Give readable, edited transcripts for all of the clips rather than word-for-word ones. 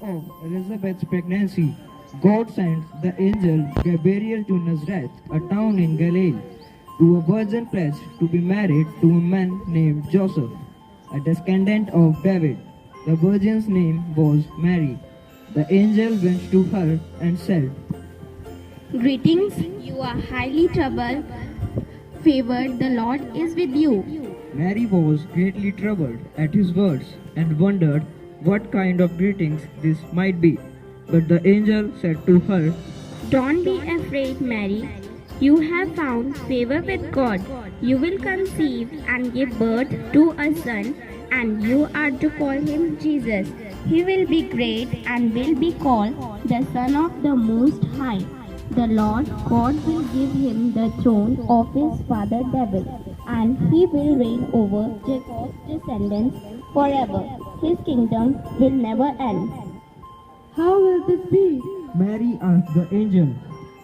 of Elizabeth's pregnancy, God sent the angel Gabriel to Nazareth, a town in Galilee, to a virgin pledged to be married to a man named Joseph, a descendant of David. The virgin's name was Mary. The angel went to her and said, Greetings, you are highly troubled, favored, the Lord is with you. Mary was greatly troubled at his words and wondered what kind of greetings this might be. But the angel said to her, Don't be afraid, Mary. You have found favor with God. You will conceive and give birth to a son, and you are to call him Jesus. He will be great and will be called the Son of the Most High. The Lord God will give him the throne of his father David, and he will reign over Jacob's descendants forever. His kingdom will never end. How will this be, Mary asked the angel.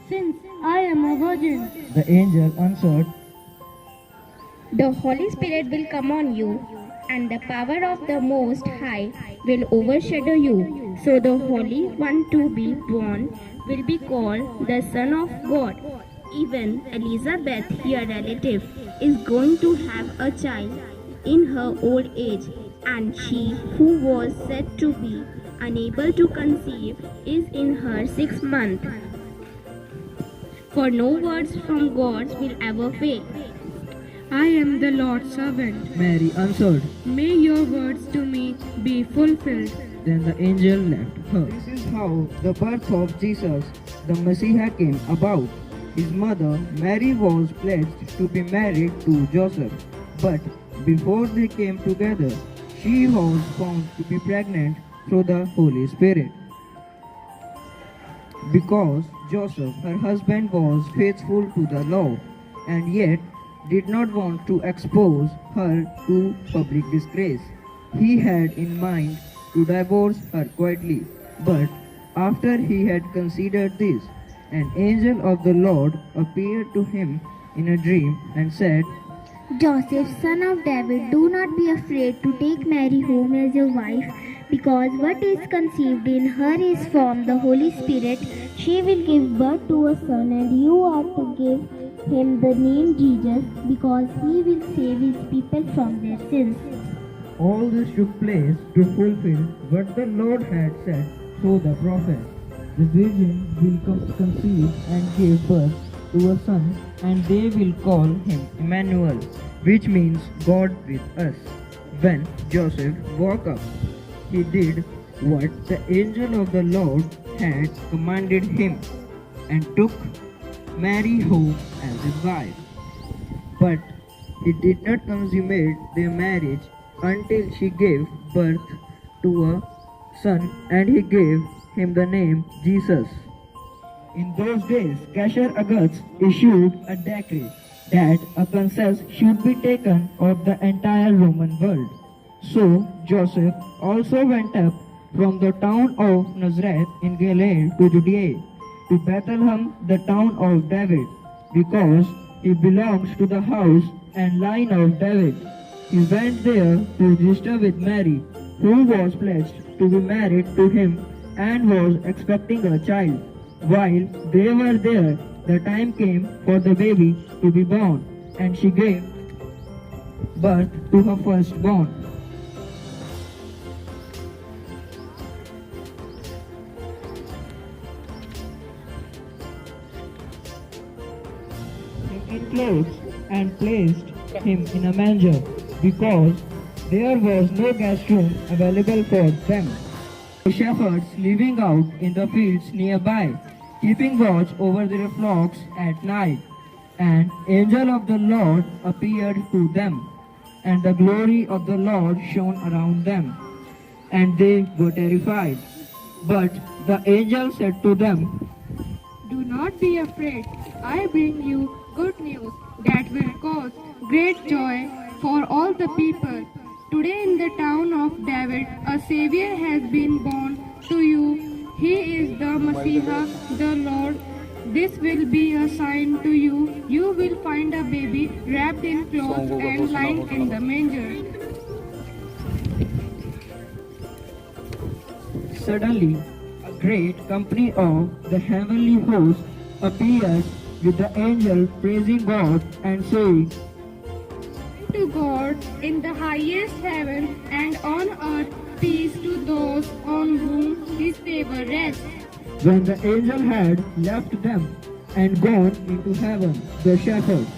since I am a virgin? The angel answered, The Holy Spirit will come on you, and the power of the Most High will overshadow you. So the Holy One to be born will be called the Son of God. Even Elizabeth, your relative, is going to have a child in her old age, and she who was said to be unable to conceive is in her 6th month. For no words from God will ever fail. I am the Lord's servant. Mary answered. May your words to me be fulfilled. Then the angel left her. This is how the birth of Jesus, the Messiah, came about. His mother, Mary, was pledged to be married to Joseph. But before they came together, she was found to be pregnant through the Holy Spirit. Because Joseph, her husband, was faithful to the law and yet did not want to expose her to public disgrace, he had in mind to divorce her quietly. But after he had considered this, an angel of the Lord appeared to him in a dream and said, Joseph, son of David, do not be afraid to take Mary home as your wife, because what is conceived in her is from the Holy Spirit. She will give birth to a son, and you are to give him the name Jesus, because he will save his people from their sins. All this took place to fulfill what the Lord had said through the prophet. The virgin will conceive and give birth to a son, and they will call him Emmanuel, which means God with us. When Joseph woke up, he did what the angel of the Lord had commanded him, and took Mary home as his wife. But he did not consummate their marriage until she gave birth to a son, and he gave him the name Jesus. In those days, Caesar Augustus issued a decree that a census should be taken of the entire Roman world. So Joseph also went up from the town of Nazareth in Galilee to Judea, to Bethlehem, the town of David, because he belongs to the house and line of David. He went there to register with Mary, who was pledged to be married to him and was expecting a child. While they were there, the time came for the baby to be born, and she gave birth to her firstborn. In clothes and placed him in a manger, because there was no guest room available for them. The shepherds living out in the fields nearby, keeping watch over their flocks at night, an angel of the Lord appeared to them, and the glory of the Lord shone around them, and they were terrified. But the angel said to them, Do not be afraid. I bring you good news that will cause great joy for all the people. Today in the town of David, a Savior has been born to you. He is the Messiah, the Lord. This will be a sign to you. You will find a baby wrapped in clothes and lying in the manger. suddenly a great company of the heavenly host appeared with the angel praising God and saying, To God in the highest heaven, and on earth peace to those on whom his favor rests. When the angel had left them and gone into heaven, the shepherds